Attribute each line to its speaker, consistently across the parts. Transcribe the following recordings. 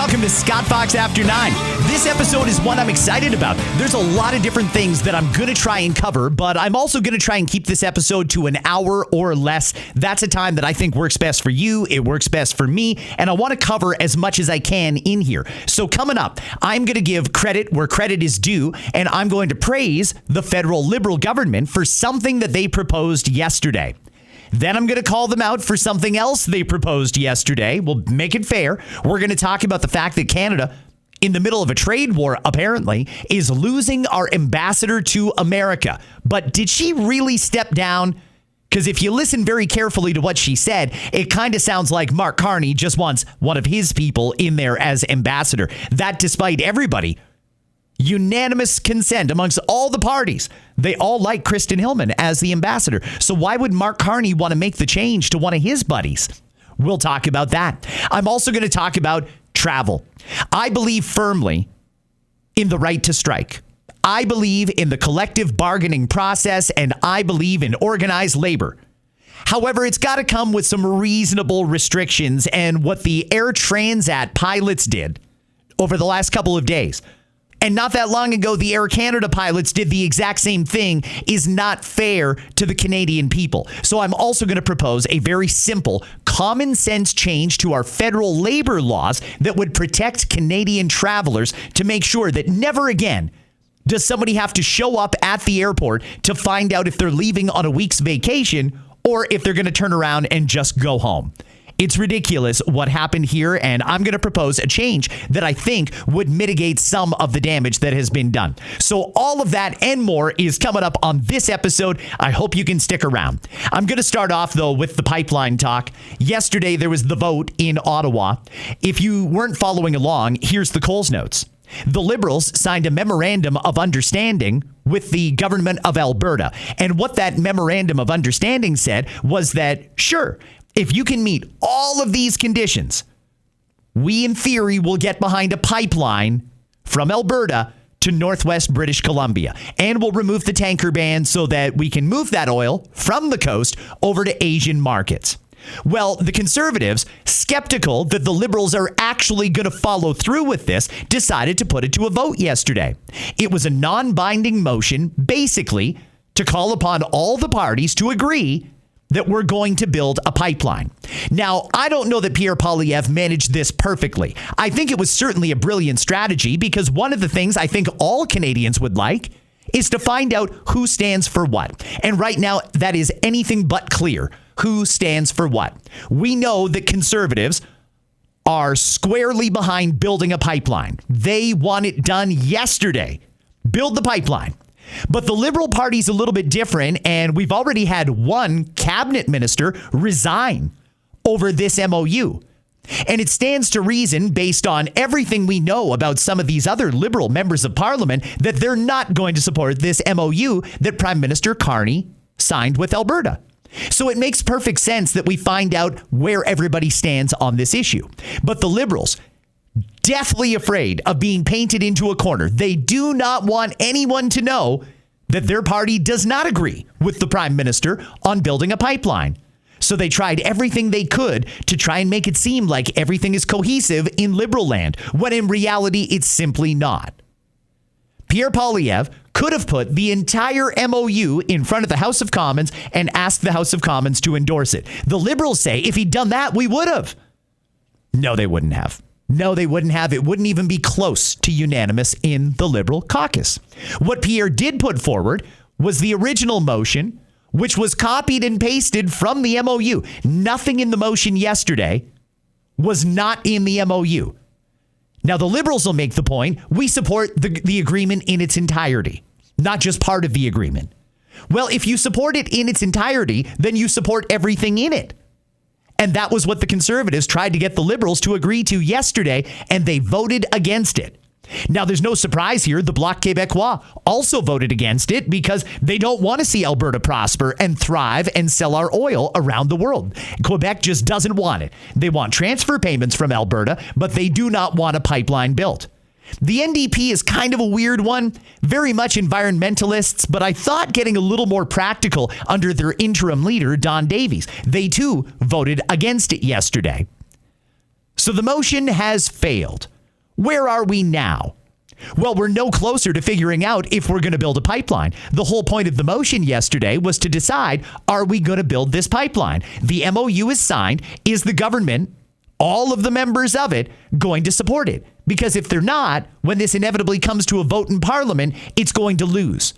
Speaker 1: welcome to Scott Fox After 9. This episode is one I'm excited about. There's a lot of different things that I'm going to try and cover, but I'm also going to try and keep this episode to an hour or less. That's a time that I think works best for you. It works best for me, and I want to cover as much as I can in here. So coming up, I'm going to give credit where credit is due, and I'm going to praise the federal Liberal government for something that they proposed yesterday. Then I'm going to call them out for something else they proposed yesterday. We'll make it fair. We're going to talk about the fact that Canada, in the middle of a trade war, apparently, is losing our ambassador to America. But did she really step down? Because if you listen very carefully to what she said, it kind of sounds like Mark Carney just wants one of his people in there as ambassador. That despite everybody. Unanimous consent amongst all the parties. They all like Kristen Hillman as the ambassador. So why would Mark Carney want to make the change to one of his buddies? We'll talk about that. I'm also going to talk about travel. I believe firmly in the right to strike. I believe in the collective bargaining process, and I believe in organized labor. However, it's got to come with some reasonable restrictions, and what the Air Transat pilots did over the last couple of days, and not that long ago, the Air Canada pilots did the exact same thing, is not fair to the Canadian people. So I'm also going to propose a very simple, common sense change to our federal labor laws that would protect Canadian travelers to make sure that never again does somebody have to show up at the airport to find out if they're leaving on a week's vacation or if they're going to turn around and just go home. It's ridiculous what happened here, and I'm going to propose a change that I think would mitigate some of the damage that has been done. So all of that and more is coming up on this episode. I hope you can stick around. I'm going to start off, though, with the pipeline talk. Yesterday, there was the vote in Ottawa. If you weren't following along, here's the Coles notes. The Liberals signed a memorandum of understanding with the government of Alberta. And what that memorandum of understanding said was that, sure, if you can meet all of these conditions, we in theory will get behind a pipeline from Alberta to Northwest British Columbia. And we'll remove the tanker ban so that we can move that oil from the coast over to Asian markets. Well, the Conservatives, skeptical that the Liberals are actually going to follow through with this, decided to put it to a vote yesterday. It was a non-binding motion, basically, to call upon all the parties to agree that we're going to build a pipeline. Now, I don't know that Pierre Poilievre managed this perfectly. I think it was certainly a brilliant strategy because one of the things I think all Canadians would like is to find out who stands for what. And right now, that is anything but clear. Who stands for what? We know that Conservatives are squarely behind building a pipeline. They want it done yesterday. Build the pipeline. But the Liberal Party's a little bit different, and we've already had one cabinet minister resign over this MOU. And it stands to reason, based on everything we know about some of these other Liberal members of Parliament, that they're not going to support this MOU that Prime Minister Carney signed with Alberta. So it makes perfect sense that we find out where everybody stands on this issue. But the Liberals, deathly afraid of being painted into a corner. They do not want anyone to know that their party does not agree with the Prime Minister on building a pipeline. So they tried everything they could to try and make it seem like everything is cohesive in Liberal land, when in reality, it's simply not. Pierre Poilievre could have put the entire MOU in front of the House of Commons and asked the House of Commons to endorse it. The Liberals say if he'd done that, we would have. No, they wouldn't have. No, they wouldn't have. It wouldn't even be close to unanimous in the Liberal caucus. What Pierre did put forward was the original motion, which was copied and pasted from the MOU. Nothing in the motion yesterday was not in the MOU. Now, the Liberals will make the point, we support the agreement in its entirety, not just part of the agreement. Well, if you support it in its entirety, then you support everything in it. And that was what the Conservatives tried to get the Liberals to agree to yesterday, and they voted against it. Now, there's no surprise here. The Bloc Québécois also voted against it because they don't want to see Alberta prosper and thrive and sell our oil around the world. Quebec just doesn't want it. They want transfer payments from Alberta, but they do not want a pipeline built. The NDP is kind of a weird one, very much environmentalists, but I thought getting a little more practical under their interim leader, Don Davies. They too voted against it yesterday. So the motion has failed. Where are we now? Well, we're no closer to figuring out if we're going to build a pipeline. The whole point of the motion yesterday was to decide, are we going to build this pipeline? The MOU is signed. Is the government, all of the members of it, going to support it? Because if they're not, when this inevitably comes to a vote in Parliament, it's going to lose.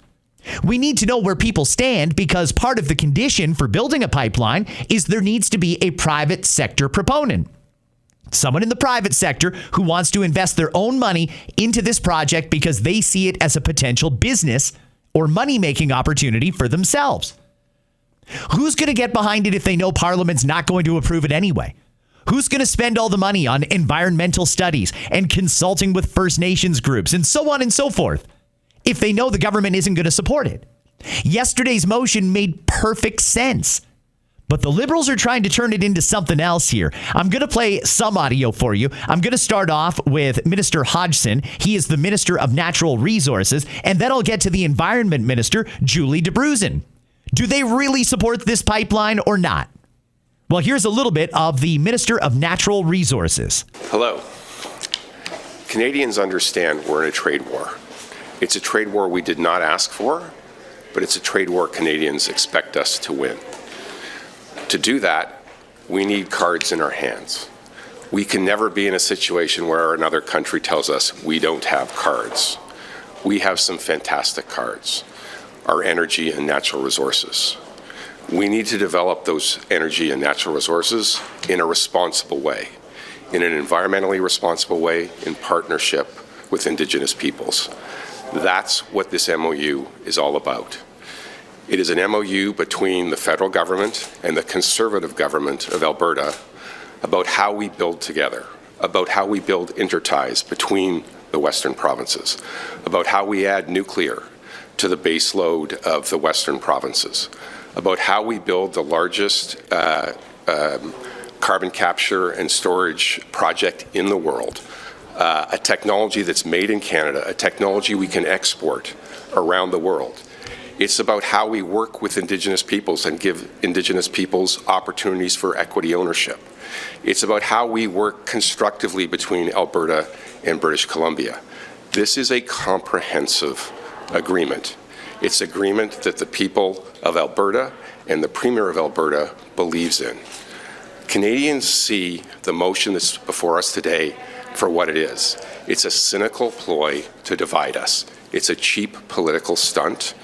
Speaker 1: We need to know where people stand because part of the condition for building a pipeline is there needs to be a private sector proponent. Someone in the private sector who wants to invest their own money into this project because they see it as a potential business or money-making opportunity for themselves. Who's going to get behind it if they know Parliament's not going to approve it anyway? Who's going to spend all the money on environmental studies and consulting with First Nations groups and so on and so forth if they know the government isn't going to support it? Yesterday's motion made perfect sense. But the Liberals are trying to turn it into something else here. I'm going to play some audio for you. I'm going to start off with Minister Hodgson. He is the Minister of Natural Resources. And then I'll get to the Environment Minister, Julie DeBruzen. Do they really support this pipeline or not? Well, here's a little bit of the Minister of Natural Resources.
Speaker 2: Hello. Canadians understand we're in a trade war. It's a trade war we did not ask for, but it's a trade war Canadians expect us to win. To do that, we need cards in our hands. We can never be in a situation where another country tells us we don't have cards. We have some fantastic cards, our energy and natural resources. We need to develop those energy and natural resources in a responsible way, in an environmentally responsible way, in partnership with Indigenous peoples. That's what this MOU is all about. It is an MOU between the federal government and the Conservative government of Alberta about how we build together, about how we build interties between the Western provinces, about how we add nuclear to the base load of the Western provinces, about how we build the largest carbon capture and storage project in the world, a technology that's made in Canada, a technology we can export around the world. It's about how we work with Indigenous peoples and give Indigenous peoples opportunities for equity ownership. It's about how we work constructively between Alberta and British Columbia. This is a comprehensive agreement. It's agreement that the people of Alberta and the Premier of Alberta believes in. Canadians see the motion that's before us today for what it is. It's a cynical ploy to divide us. It's a cheap political stunt.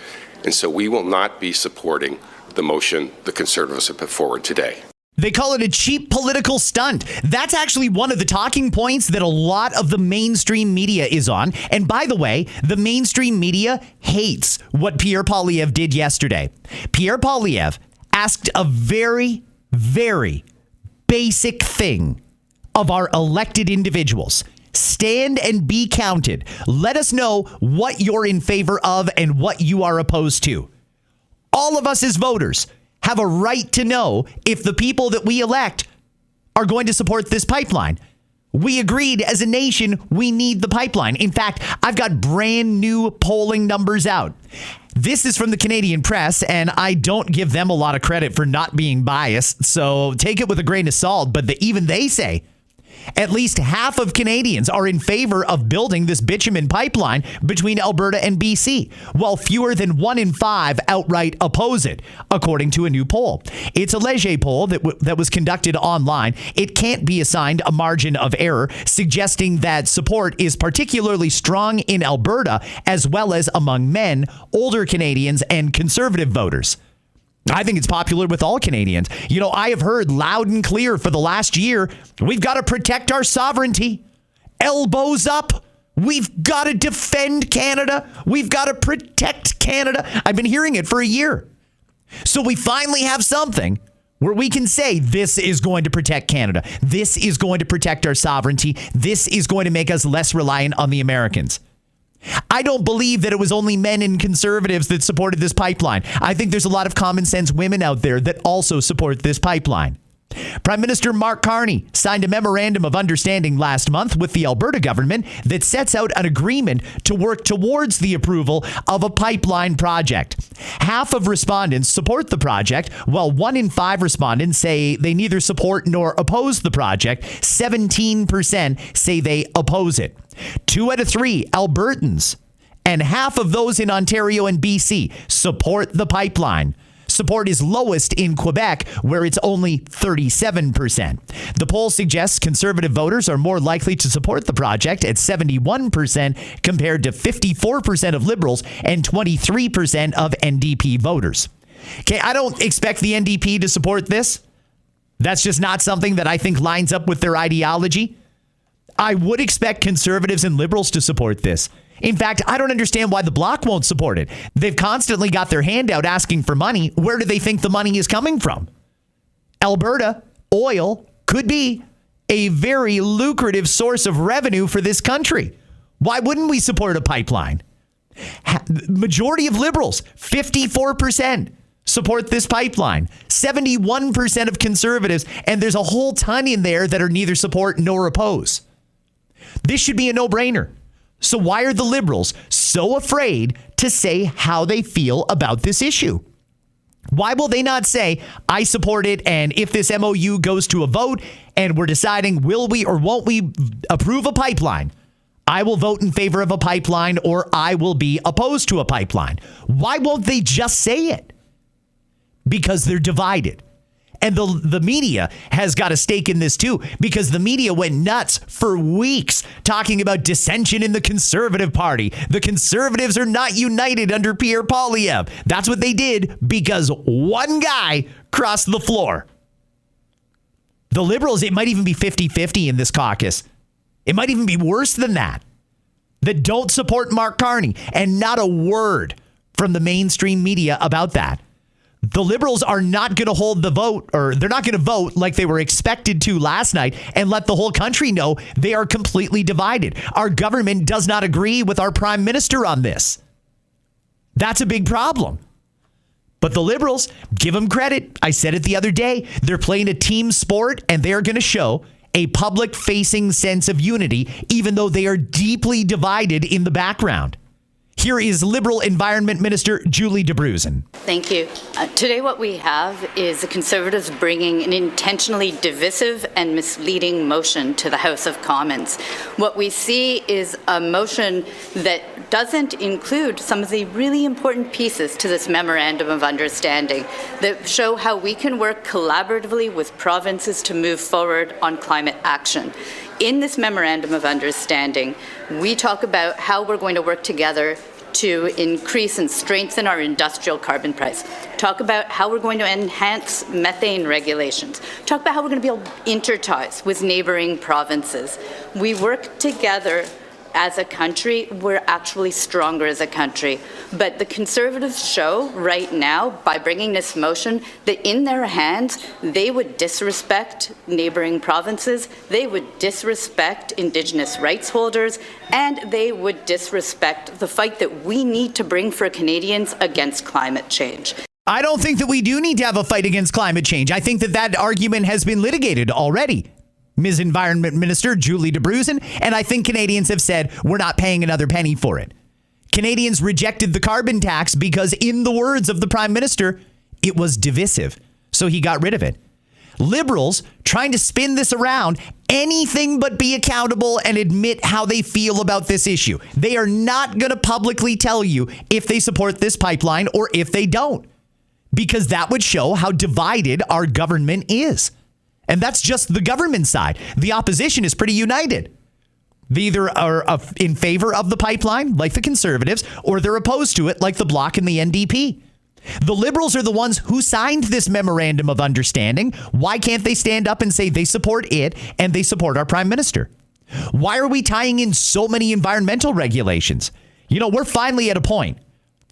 Speaker 2: And so we will not be supporting the motion the Conservatives have put forward today.
Speaker 1: They call it a cheap political stunt. That's actually one of the talking points that a lot of the mainstream media is on. And by the way, the mainstream media hates what Pierre Poilievre did yesterday. Pierre Poilievre asked a very, very basic thing of our elected individuals. Stand and be counted. Let us know what you're in favor of and what you are opposed to. All of us as voters have a right to know if the people that we elect are going to support this pipeline. We agreed as a nation we need the pipeline. In fact, I've got brand new polling numbers out. This is from the Canadian Press, and I don't give them a lot of credit for not being biased, so take it with a grain of salt, but even they say at least half of Canadians are in favor of building this bitumen pipeline between Alberta and BC, while fewer than 1 in 5 outright oppose it, according to a new poll. It's a Leger poll that was conducted online. It can't be assigned a margin of error, suggesting that support is particularly strong in Alberta, as well as among men, older Canadians, and Conservative voters. I think it's popular with all Canadians. You know, I have heard loud and clear for the last year, we've got to protect our sovereignty. Elbows up. We've got to defend Canada. We've got to protect Canada. I've been hearing it for a year. So we finally have something where we can say this is going to protect Canada. This is going to protect our sovereignty. This is going to make us less reliant on the Americans. I don't believe that it was only men and Conservatives that supported this pipeline. I think there's a lot of common sense women out there that also support this pipeline. Prime Minister Mark Carney signed a memorandum of understanding last month with the Alberta government that sets out an agreement to work towards the approval of a pipeline project. Half of respondents support the project, while 1 in 5 respondents say they neither support nor oppose the project. 17% say they oppose it. 2 out of 3 Albertans and half of those in Ontario and BC support the pipeline. Support is lowest in Quebec, where it's only 37%. The poll suggests Conservative voters are more likely to support the project at 71% compared to 54% of Liberals and 23% of NDP voters. Okay, I don't expect the NDP to support this. That's just not something that I think lines up with their ideology. I would expect Conservatives and Liberals to support this. In fact, I don't understand why the Bloc won't support it. They've constantly got their hand out asking for money. Where do they think the money is coming from? Alberta, oil could be a very lucrative source of revenue for this country. Why wouldn't we support a pipeline? Majority of Liberals, 54%, support this pipeline. 71% of Conservatives, and there's a whole ton in there that are neither support nor oppose. This should be a no-brainer. So why are the Liberals so afraid to say how they feel about this issue? Why will they not say, I support it, and if this MOU goes to a vote and we're deciding will we or won't we approve a pipeline, I will vote in favor of a pipeline or I will be opposed to a pipeline. Why won't they just say it? Because they're divided. And the media has got a stake in this, too, because the media went nuts for weeks talking about dissension in the Conservative Party. The Conservatives are not united under Pierre Poilievre. That's what they did because one guy crossed the floor. The Liberals, it might even be 50-50 in this caucus. It might even be worse than that don't support Mark Carney, and not a word from the mainstream media about that. The Liberals are not going to hold the vote, or they're not going to vote like they were expected to last night and let the whole country know they are completely divided. Our government does not agree with our prime minister on this. That's a big problem. But the Liberals, give them credit. I said it the other day. They're playing a team sport, and they're going to show a public-facing sense of unity, even though they are deeply divided in the background. Here is Liberal Environment Minister Julie DeBruisen.
Speaker 3: Thank you. Today what we have is the Conservatives bringing an intentionally divisive and misleading motion to the House of Commons. What we see is a motion that doesn't include some of the really important pieces to this Memorandum of Understanding that show how we can work collaboratively with provinces to move forward on climate action. In this Memorandum of Understanding, we talk about how we're going to work together to increase and strengthen our industrial carbon price. Talk about how we're going to enhance methane regulations. Talk about how we're going to be able to intertie with neighbouring provinces. We work together as a country. We're actually stronger as a country. But the Conservatives show right now, by bringing this motion, that in their hands, they would disrespect neighbouring provinces, they would disrespect Indigenous rights holders, and they would disrespect the fight that we need to bring for Canadians against climate change.
Speaker 1: I don't think that we do need to have a fight against climate change. I think that argument has been litigated already, Ms. Environment Minister Julie DeBruisen, and I think Canadians have said we're not paying another penny for it. Canadians rejected the carbon tax because, in the words of the Prime Minister, it was divisive, so he got rid of it. Liberals trying to spin this around, anything but be accountable and admit how they feel about this issue. They are not going to publicly tell you if they support this pipeline or if they don't, because that would show how divided our government is. And that's just the government side. The opposition is pretty united. They either are in favor of the pipeline, like the Conservatives, or they're opposed to it, like the Bloc and the NDP. The Liberals are the ones who signed this Memorandum of Understanding. Why can't they stand up and say they support it and they support our Prime Minister? Why are we tying in so many environmental regulations? You know, we're finally at a point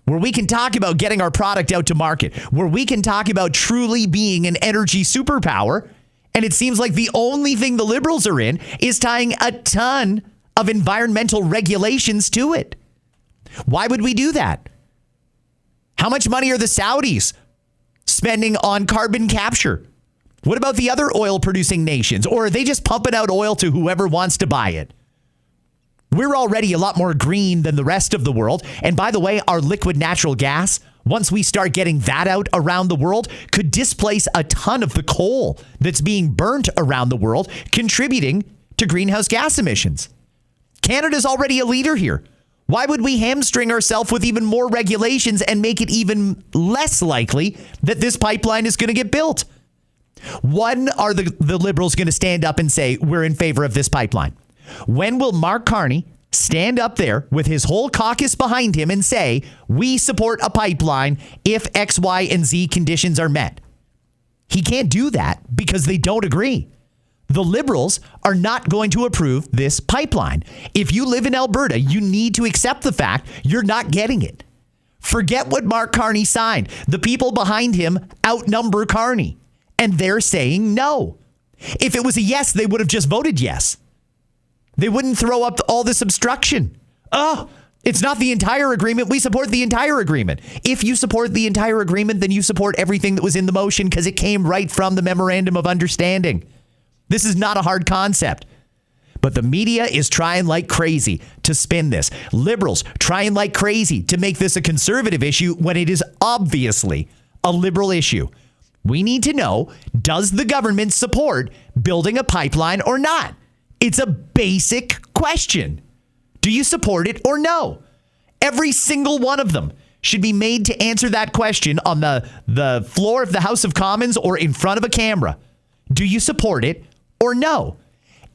Speaker 1: where we can talk about getting our product out to market, where we can talk about truly being an energy superpower. And it seems like the only thing the Liberals are in is tying a ton of environmental regulations to it. Why would we do that? How much money are the Saudis spending on carbon capture? What about the other oil-producing nations? Or are they just pumping out oil to whoever wants to buy it? We're already a lot more green than the rest of the world. And by the way, our liquid natural gas, once we start getting that out around the world, could displace a ton of the coal that's being burnt around the world, contributing to greenhouse gas emissions. Canada's already a leader here. Why would we hamstring ourselves with even more regulations and make it even less likely that this pipeline is going to get built? When are the Liberals going to stand up and say, we're in favor of this pipeline? When will Mark Carney stand up there with his whole caucus behind him and say, we support a pipeline if X, Y, and Z conditions are met? He can't do that because they don't agree. The Liberals are not going to approve this pipeline. If you live in Alberta, you need to accept the fact you're not getting it. Forget what Mark Carney signed. The people behind him outnumber Carney, and they're saying no. If it was a yes, they would have just voted yes. They wouldn't throw up all this obstruction. Oh, it's not the entire agreement. We support the entire agreement. If you support the entire agreement, then you support everything that was in the motion because it came right from the Memorandum of Understanding. This is not a hard concept. But the media is trying like crazy to spin this. Liberals trying like crazy to make this a conservative issue when it is obviously a liberal issue. We need to know, does the government support building a pipeline or not? It's a basic question. Do you support it or no? Every single one of them should be made to answer that question on the floor of the House of Commons or in front of a camera. Do you support it or no?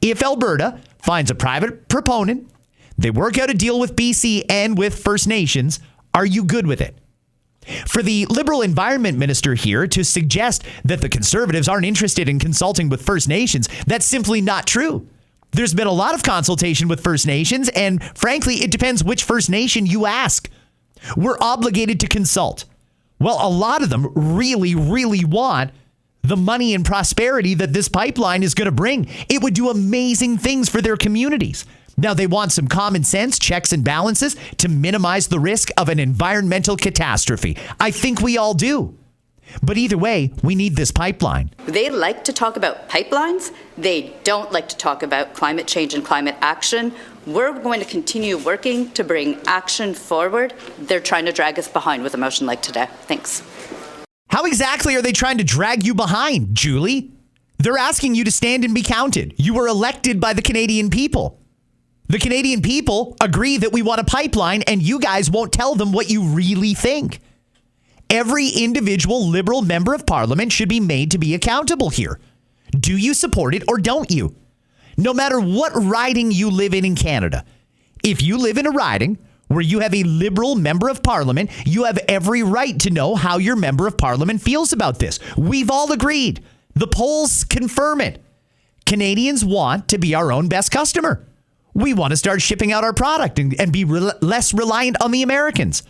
Speaker 1: If Alberta finds a private proponent, they work out a deal with BC and with First Nations, are you good with it? For the Liberal Environment Minister here to suggest that the Conservatives aren't interested in consulting with First Nations, that's simply not true. There's been a lot of consultation with First Nations, and frankly, it depends which First Nation you ask. We're obligated to consult. Well, a lot of them really, really want the money and prosperity that this pipeline is going to bring. It would do amazing things for their communities. Now, they want some common sense checks and balances to minimize the risk of an environmental catastrophe. I think we all do. But either way, we need this pipeline.
Speaker 3: They like to talk about pipelines. They don't like to talk about climate change and climate action. We're going to continue working to bring action forward. They're trying to drag us behind with a motion like today. Thanks.
Speaker 1: How exactly are they trying to drag you behind, Julie? They're asking you to stand and be counted. You were elected by the Canadian people. The Canadian people agree that we want a pipeline, and you guys won't tell them what you really think. Every individual Liberal member of Parliament should be made to be accountable here. Do you support it or don't you? No matter what riding you live in Canada, if you live in a riding where you have a Liberal member of Parliament, you have every right to know how your member of Parliament feels about this. We've all agreed. The polls confirm it. Canadians want to be our own best customer. We want to start shipping out our product and be less reliant on the Americans.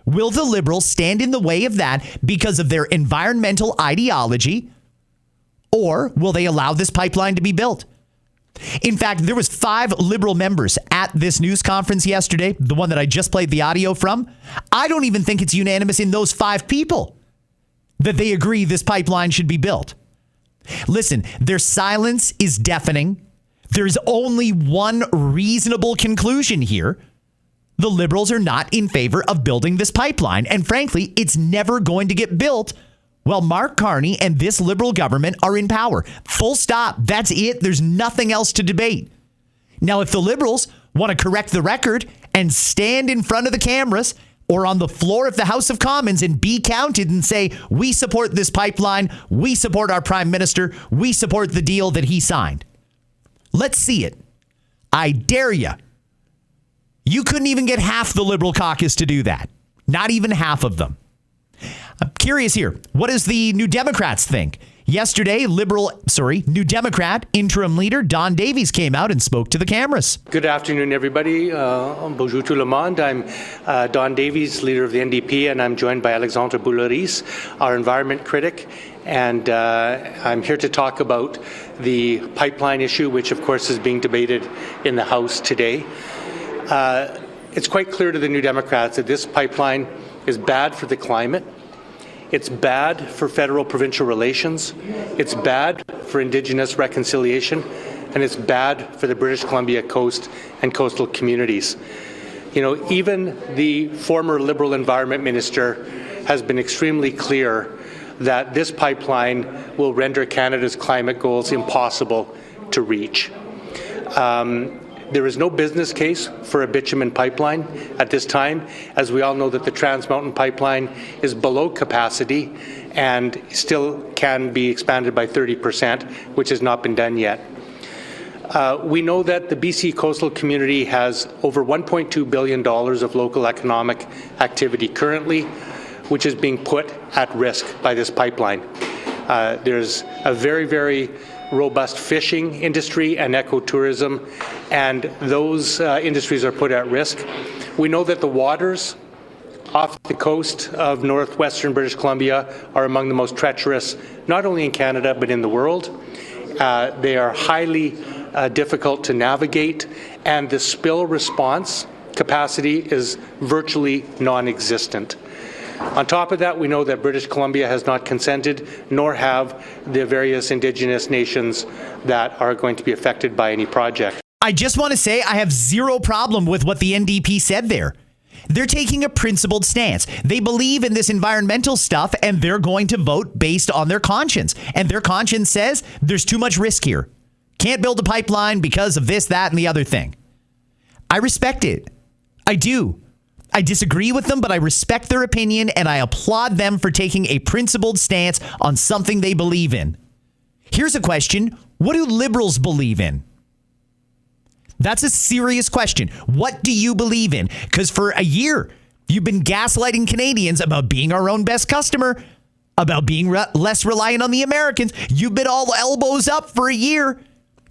Speaker 1: Will the Liberals stand in the way of that because of their environmental ideology, or will they allow this pipeline to be built? In fact, there was 5 Liberal members at this news conference yesterday, the one that I just played the audio from. I don't even think it's unanimous in those 5 people that they agree this pipeline should be built. Listen, their silence is deafening. There's only one reasonable conclusion here. The Liberals are not in favor of building this pipeline. And frankly, it's never going to get built while Mark Carney and this Liberal government are in power. Full stop. That's it. There's nothing else to debate. Now, if the Liberals want to correct the record and stand in front of the cameras or on the floor of the House of Commons and be counted and say, we support this pipeline, we support our Prime Minister, we support the deal that he signed. Let's see it. I dare you. You couldn't even get half the Liberal caucus to do that. Not even half of them. I'm curious here. What does the New Democrats think? Yesterday, New Democrat interim leader Don Davies came out and spoke to the cameras.
Speaker 4: Good afternoon, everybody. Bonjour tout le monde. I'm Don Davies, leader of the NDP, and I'm joined by Alexandre Boularice, our environment critic. And I'm here to talk about the pipeline issue, which, of course, is being debated in the House today. It's quite clear to the New Democrats that this pipeline is bad for the climate. It's bad for federal-provincial relations, it's bad for Indigenous reconciliation, and it's bad for the British Columbia coast and coastal communities. You know, even the former Liberal Environment Minister has been extremely clear that this pipeline will render Canada's climate goals impossible to reach. There is no business case for a bitumen pipeline at this time, as we all know that the Trans Mountain pipeline is below capacity and still can be expanded by 30%, which has not been done yet. We know that the BC coastal community has over $1.2 billion of local economic activity currently, which is being put at risk by this pipeline. There's a very, very robust fishing industry and ecotourism, and those industries are put at risk. We know that the waters off the coast of northwestern British Columbia are among the most treacherous, not only in Canada, but in the world. They are highly difficult to navigate, and the spill response capacity is virtually non-existent. On top of that, we know that British Columbia has not consented, nor have the various Indigenous nations that are going to be affected by any project.
Speaker 1: I just want to say I have zero problem with what the NDP said there. They're taking a principled stance. They believe in this environmental stuff, and they're going to vote based on their conscience. And their conscience says there's too much risk here. Can't build a pipeline because of this, that, and the other thing. I respect it. I do. I disagree with them, but I respect their opinion, and I applaud them for taking a principled stance on something they believe in. Here's a question. What do liberals believe in? That's a serious question. What do you believe in? Because for a year, you've been gaslighting Canadians about being our own best customer, about being less reliant on the Americans. You've been all elbows up for a year.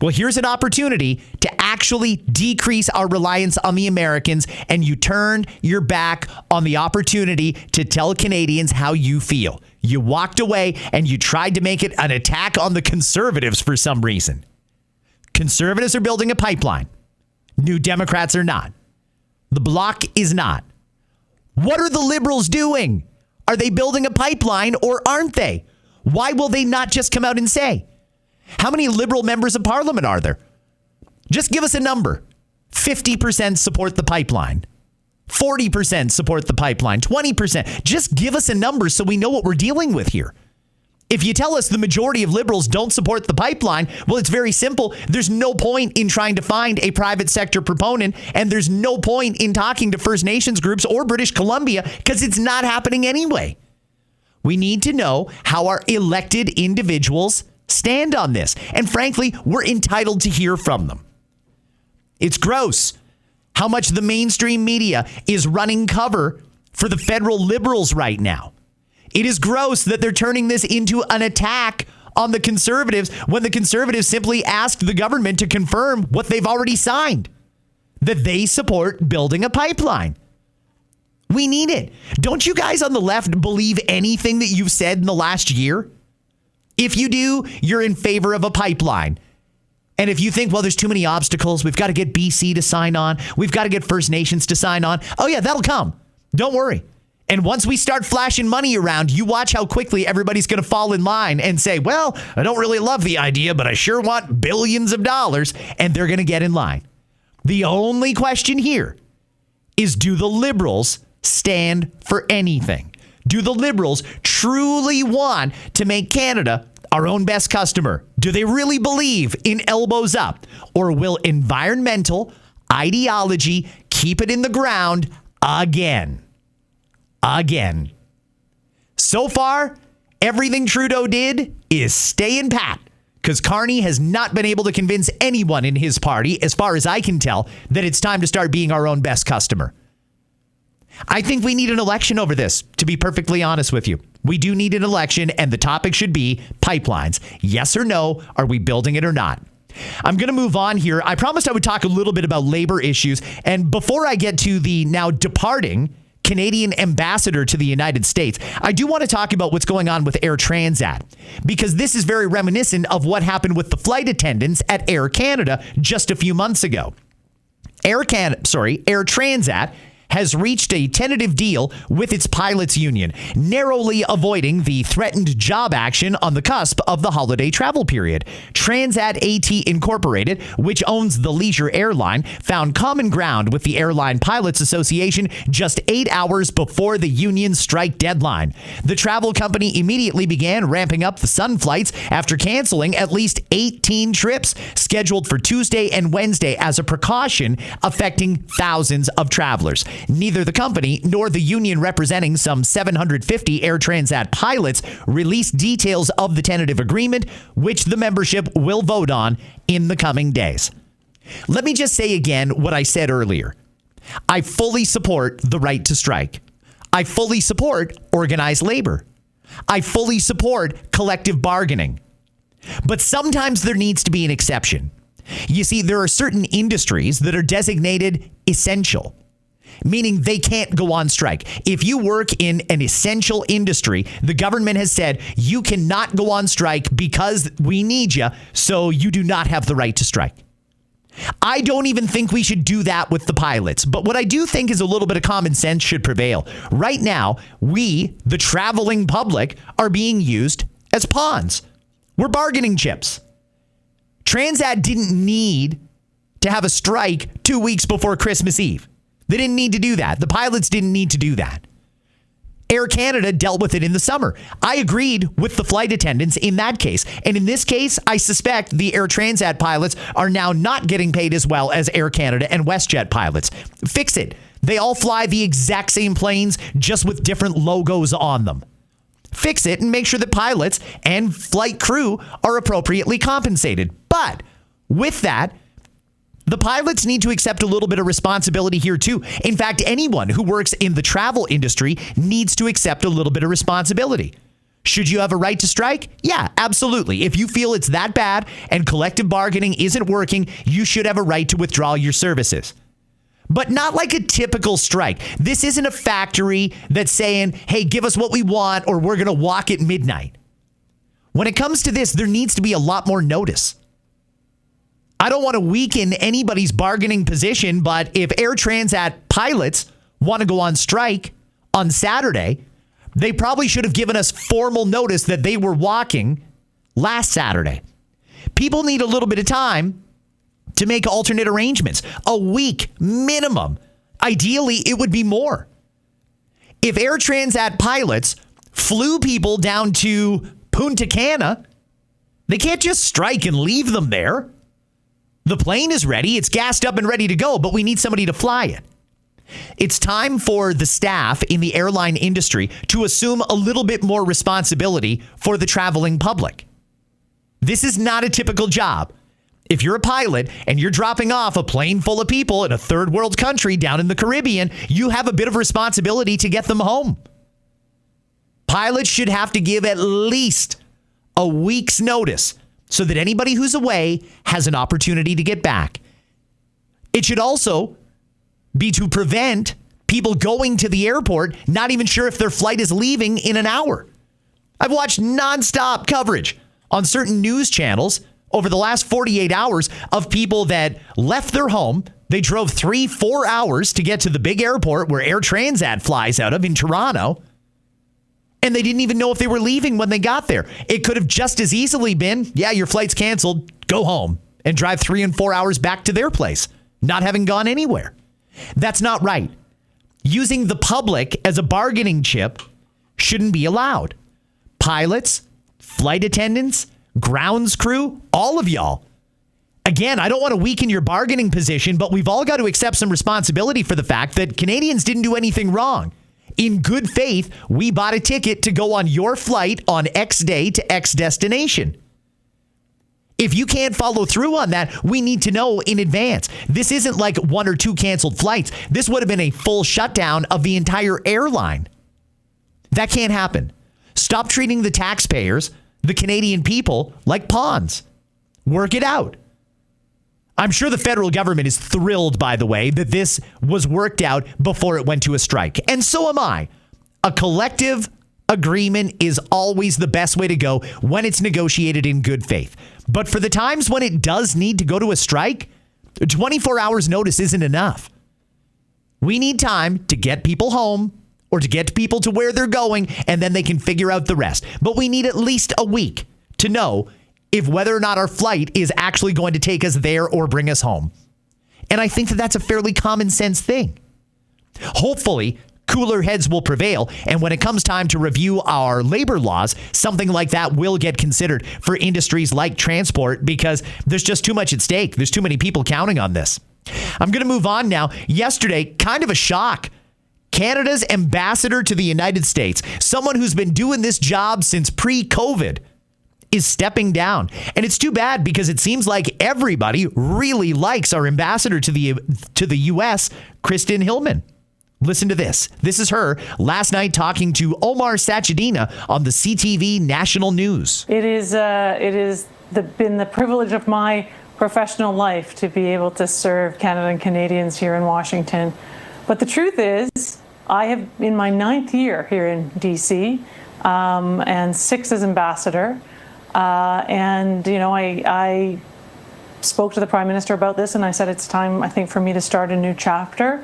Speaker 1: Well, here's an opportunity to actually decrease our reliance on the Americans, and you turned your back on the opportunity to tell Canadians how you feel. You walked away and you tried to make it an attack on the Conservatives for some reason. Conservatives are building a pipeline. New Democrats are not. The Bloc is not. What are the Liberals doing? Are they building a pipeline or aren't they? Why will they not just come out and say? How many Liberal members of Parliament are there? Just give us a number. 50% support the pipeline. 40% support the pipeline. 20%. Just give us a number so we know what we're dealing with here. If you tell us the majority of Liberals don't support the pipeline, well, it's very simple. There's no point in trying to find a private sector proponent, and there's no point in talking to First Nations groups or British Columbia because it's not happening anyway. We need to know how our elected individuals stand on this. And frankly, we're entitled to hear from them. It's gross how much the mainstream media is running cover for the federal Liberals right now. It is gross that they're turning this into an attack on the Conservatives when the Conservatives simply asked the government to confirm what they've already signed, that they support building a pipeline. We need it. Don't you guys on the left believe anything that you've said in the last year? If you do, you're in favor of a pipeline. And if you think, well, there's too many obstacles, we've got to get BC to sign on, we've got to get First Nations to sign on. Oh, yeah, that'll come. Don't worry. And once we start flashing money around, you watch how quickly everybody's going to fall in line and say, well, I don't really love the idea, but I sure want billions of dollars. And they're going to get in line. The only question here is, do the Liberals stand for anything? Do the Liberals truly want to make Canada our own best customer? Do they really believe in elbows up? Or will environmental ideology keep it in the ground again? Again. So far, everything Trudeau did is stay in pat, because Carney has not been able to convince anyone in his party, as far as I can tell, that it's time to start being our own best customer. I think we need an election over this, to be perfectly honest with you. We do need an election, and the topic should be pipelines. Yes or no, are we building it or not? I'm going to move on here. I promised I would talk a little bit about labor issues, and before I get to the now departing Canadian ambassador to the United States, I do want to talk about what's going on with Air Transat, because this is very reminiscent of what happened with the flight attendants at Air Canada just a few months ago. Air Transat has reached a tentative deal with its pilots union, narrowly avoiding the threatened job action on the cusp of the holiday travel period. Transat AT Incorporated, which owns the leisure airline, found common ground with the Airline Pilots Association just 8 hours before the union strike deadline. The travel company immediately began ramping up the Sun flights after canceling at least 18 trips scheduled for Tuesday and Wednesday as a precaution, affecting thousands of travelers. Neither the company nor the union representing some 750 Air Transat pilots released details of the tentative agreement, which the membership will vote on in the coming days. Let me just say again what I said earlier. I fully support the right to strike. I fully support organized labor. I fully support collective bargaining. But sometimes there needs to be an exception. You see, there are certain industries that are designated essential, meaning they can't go on strike. If you work in an essential industry, the government has said you cannot go on strike because we need you, so you do not have the right to strike. I don't even think we should do that with the pilots. But what I do think is a little bit of common sense should prevail. Right now, we, the traveling public, are being used as pawns. We're bargaining chips. Transat didn't need to have a strike 2 weeks before Christmas Eve. They didn't need to do that. The pilots didn't need to do that. Air Canada dealt with it in the summer. I agreed with the flight attendants in that case. And in this case, I suspect the Air Transat pilots are now not getting paid as well as Air Canada and WestJet pilots. Fix it. They all fly the exact same planes, just with different logos on them. Fix it and make sure that pilots and flight crew are appropriately compensated. But with that, the pilots need to accept a little bit of responsibility here too. In fact, anyone who works in the travel industry needs to accept a little bit of responsibility. Should you have a right to strike? Yeah, absolutely. If you feel it's that bad and collective bargaining isn't working, you should have a right to withdraw your services. But not like a typical strike. This isn't a factory that's saying, hey, give us what we want or we're going to walk at midnight. When it comes to this, there needs to be a lot more notice. I don't want to weaken anybody's bargaining position, but if Air Transat pilots want to go on strike on Saturday, they probably should have given us formal notice that they were walking last Saturday. People need a little bit of time to make alternate arrangements. A week minimum. Ideally, it would be more. If Air Transat pilots flew people down to Punta Cana, they can't just strike and leave them there. The plane is ready. It's gassed up and ready to go, but we need somebody to fly it. It's time for the staff in the airline industry to assume a little bit more responsibility for the traveling public. This is not a typical job. If you're a pilot and you're dropping off a plane full of people in a third world country down in the Caribbean, you have a bit of responsibility to get them home. Pilots should have to give at least a week's notice so that anybody who's away has an opportunity to get back. It should also be to prevent people going to the airport not even sure if their flight is leaving in an hour. I've watched nonstop coverage on certain news channels over the last 48 hours of people that left their home. They drove 3-4 hours to get to the big airport where Air Transat flies out of in Toronto. And they didn't even know if they were leaving when they got there. It could have just as easily been, yeah, your flight's canceled, go home and drive 3 and 4 hours back to their place, not having gone anywhere. That's not right. Using the public as a bargaining chip shouldn't be allowed. Pilots, flight attendants, grounds crew, all of y'all. Again, I don't want to weaken your bargaining position, but we've all got to accept some responsibility for the fact that Canadians didn't do anything wrong. In good faith, we bought a ticket to go on your flight on X day to X destination. If you can't follow through on that, we need to know in advance. This isn't like 1 or 2 canceled flights. This would have been a full shutdown of the entire airline. That can't happen. Stop treating the taxpayers, the Canadian people, like pawns. Work it out. I'm sure the federal government is thrilled, by the way, that this was worked out before it went to a strike. And so am I. A collective agreement is always the best way to go when it's negotiated in good faith. But for the times when it does need to go to a strike, 24 hours notice isn't enough. We need time to get people home or to get people to where they're going, and then they can figure out the rest. But we need at least a week to know if whether or not our flight is actually going to take us there or bring us home. And I think that that's a fairly common sense thing. Hopefully, cooler heads will prevail, and when it comes time to review our labor laws, something like that will get considered for industries like transport, because there's just too much at stake. There's too many people counting on this. I'm going to move on now. Yesterday, kind of a shock. Canada's ambassador to the United States, someone who's been doing this job since pre-COVID, is stepping down. And it's too bad, because it seems like everybody really likes our ambassador to the U.S., Kristen Hillman. Listen to this. This is her last night talking to Omar Sachedina on the CTV National News.
Speaker 5: It is been the privilege of my professional life to be able to serve Canada and Canadians here in Washington. But the truth is, I have in my 9th year here in DC, and 6 as ambassador. And, you know, I spoke to the Prime Minister about this, and I said it's time, I think, for me to start a new chapter.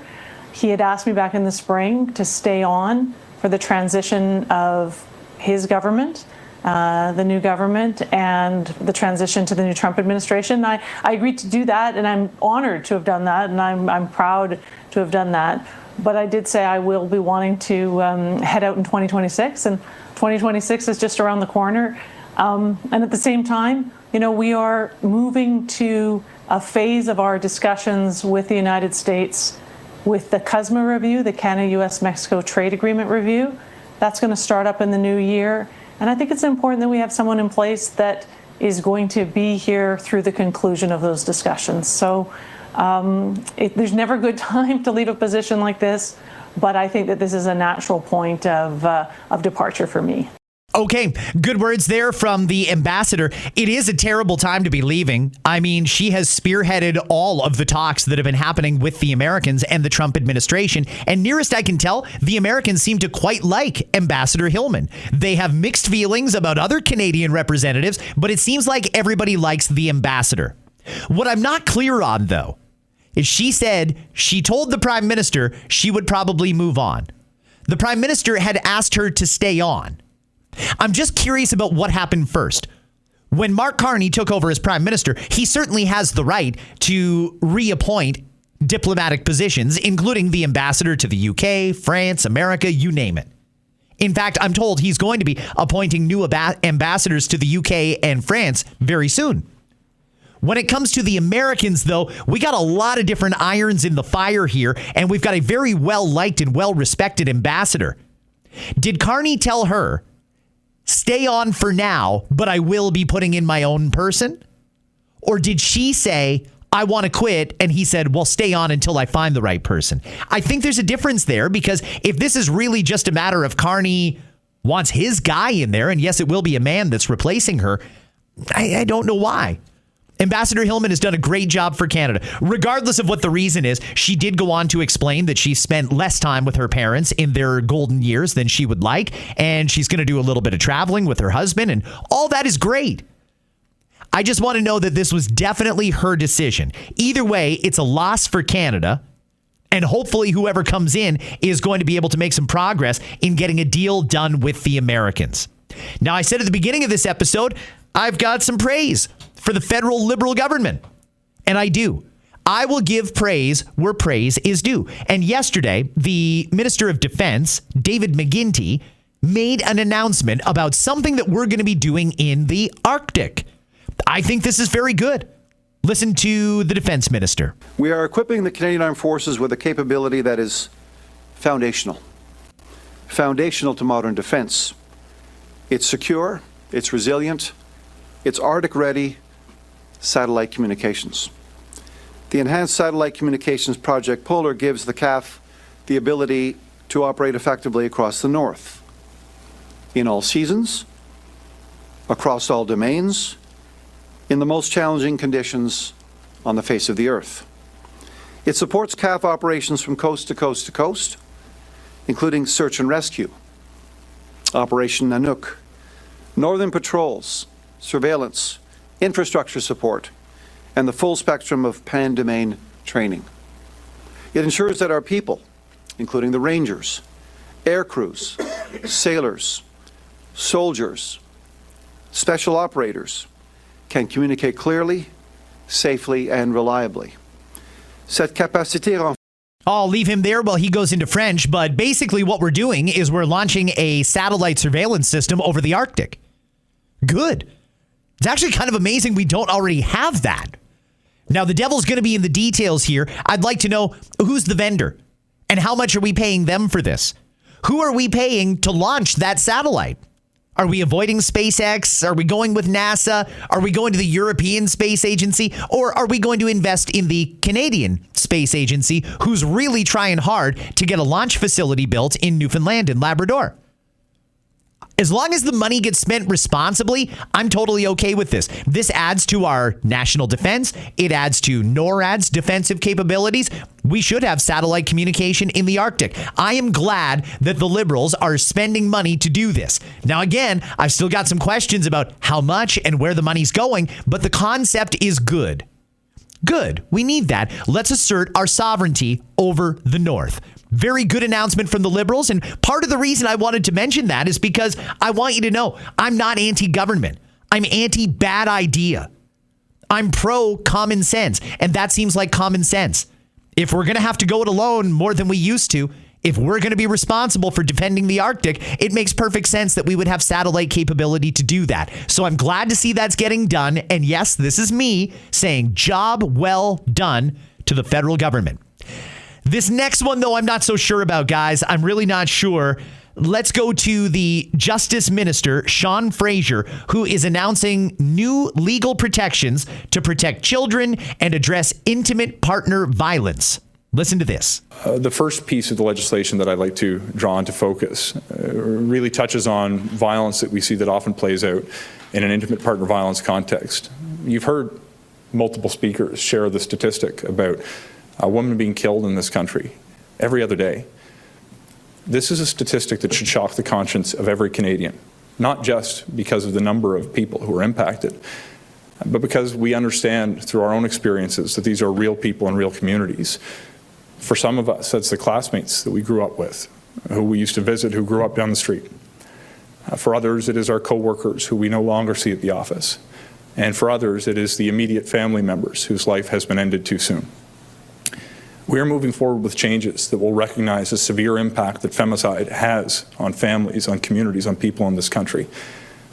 Speaker 5: He had asked me back in the spring to stay on for the transition of his government, the new government, and the transition to the new Trump administration. I agreed to do that, and I'm honored to have done that, and I'm proud to have done that. But I did say I will be wanting to head out in 2026, and 2026 is just around the corner. And at the same time, you know, we are moving to a phase of our discussions with the United States with the CUSMA review, the Canada-US-Mexico Trade Agreement review. That's going to start up in the new year. And I think it's important that we have someone in place that is going to be here through the conclusion of those discussions. So there's never a good time to leave a position like this, but I think that this is a natural point of departure for me.
Speaker 1: Okay, good words there from the ambassador. It is a terrible time to be leaving. I mean, she has spearheaded all of the talks that have been happening with the Americans and the Trump administration. And nearest I can tell, the Americans seem to quite like Ambassador Hillman. They have mixed feelings about other Canadian representatives, but it seems like everybody likes the ambassador. What I'm not clear on, though, is she said she told the Prime Minister she would probably move on. The Prime Minister had asked her to stay on. I'm just curious about what happened first. When Mark Carney took over as Prime Minister, he certainly has the right to reappoint diplomatic positions, including the ambassador to the UK, France, America, you name it. In fact, I'm told he's going to be appointing new ambassadors to the UK and France very soon. When it comes to the Americans, though, we got a lot of different irons in the fire here, and we've got a very well-liked and well-respected ambassador. Did Carney tell her, stay on for now, but I will be putting in my own person? Or did she say, I want to quit, and he said, well, stay on until I find the right person? I think there's a difference there, because if this is really just a matter of Carney wants his guy in there, and yes, it will be a man that's replacing her, I don't know why. Ambassador Hillman has done a great job for Canada. Regardless of what the reason is, she did go on to explain that she spent less time with her parents in their golden years than she would like, and she's going to do a little bit of traveling with her husband, and all that is great. I just want to know that this was definitely her decision. Either way, it's a loss for Canada, and hopefully whoever comes in is going to be able to make some progress in getting a deal done with the Americans. Now, I said at the beginning of this episode, I've got some praise for the federal Liberal government. And I do. I will give praise where praise is due. And yesterday, the Minister of Defense, David McGuinty, made an announcement about something that we're going to be doing in the Arctic. I think this is very good. Listen to the Defense Minister.
Speaker 6: We are equipping the Canadian Armed Forces with a capability that is foundational to modern defense. It's secure, it's resilient, it's Arctic ready, satellite communications. The Enhanced Satellite Communications Project Polar gives the CAF the ability to operate effectively across the North, in all seasons, across all domains, in the most challenging conditions on the face of the Earth. It supports CAF operations from coast to coast to coast, including search and rescue, Operation Nanook, northern patrols, surveillance, infrastructure support, and the full spectrum of pan-domain training. It ensures that our people, including the Rangers, air crews, sailors, soldiers, special operators, can communicate clearly, safely, and reliably. Cette capacité renforce.
Speaker 1: I'll leave him there while he goes into French, but basically what we're doing is we're launching a satellite surveillance system over the Arctic. Good. It's actually kind of amazing we don't already have that. Now, the devil's going to be in the details here. I'd like to know who's the vendor and how much are we paying them for this? Who are we paying to launch that satellite? Are we avoiding SpaceX? Are we going with NASA? Are we going to the European Space Agency? Or are we going to invest in the Canadian Space Agency, who's really trying hard to get a launch facility built in Newfoundland and Labrador? As long as the money gets spent responsibly, I'm totally okay with this. This adds to our national defense. It adds to NORAD's defensive capabilities. We should have satellite communication in the Arctic. I am glad that the Liberals are spending money to do this. Now, again, I've still got some questions about how much and where the money's going, but the concept is good. Good. We need that. Let's assert our sovereignty over the North. Very good announcement from the Liberals. And part of the reason I wanted to mention that is because I want you to know I'm not anti-government. I'm anti-bad idea. I'm pro-common sense. And that seems like common sense. If we're going to have to go it alone more than we used to, if we're going to be responsible for defending the Arctic, it makes perfect sense that we would have satellite capability to do that. So I'm glad to see that's getting done. And yes, this is me saying job well done to the federal government. This next one, though, I'm not so sure about, guys. I'm really not sure. Let's go to the Justice Minister, Sean Fraser, who is announcing new legal protections to protect children and address intimate partner violence. Listen to this.
Speaker 7: The first piece of the legislation that I'd like to draw into focus really touches on violence that we see that often plays out in an intimate partner violence context. You've heard multiple speakers share the statistic about a woman being killed in this country every other day. This is a statistic that should shock the conscience of every Canadian, not just because of the number of people who are impacted, but because we understand through our own experiences that these are real people in real communities. For some of us, that's the classmates that we grew up with, who we used to visit, who grew up down the street. For others, it is our co-workers who we no longer see at the office. And for others, it is the immediate family members whose life has been ended too soon. We are moving forward with changes that will recognize the severe impact that femicide has on families, on communities, on people in this country.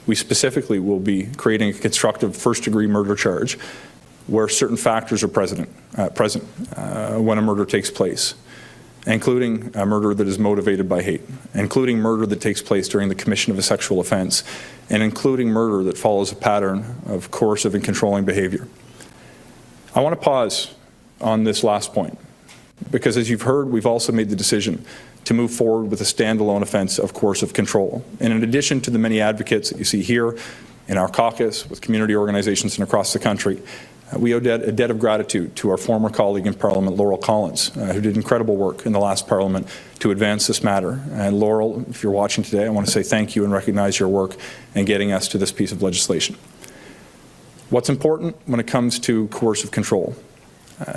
Speaker 7: We specifically will be creating a constructive first-degree murder charge where certain factors are present when a murder takes place, including a murder that is motivated by hate, including murder that takes place during the commission of a sexual offense, and including murder that follows a pattern of coercive and controlling behavior. I want to pause on this last point, because as you've heard, we've also made the decision to move forward with a standalone offence of coercive control. And in addition to the many advocates that you see here in our caucus, with community organisations and across the country, we owe a debt of gratitude to our former colleague in Parliament, Laurel Collins, who did incredible work in the last Parliament to advance this matter. And Laurel, if you're watching today, I want to say thank you and recognize your work in getting us to this piece of legislation. What's important when it comes to coercive control?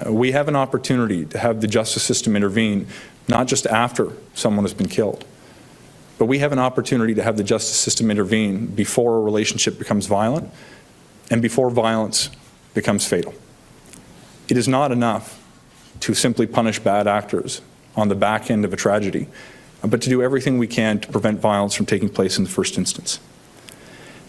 Speaker 7: We have an opportunity to have the justice system intervene, not just after someone has been killed, but we have an opportunity to have the justice system intervene before a relationship becomes violent and before violence becomes fatal. It is not enough to simply punish bad actors on the back end of a tragedy, but to do everything we can to prevent violence from taking place in the first instance.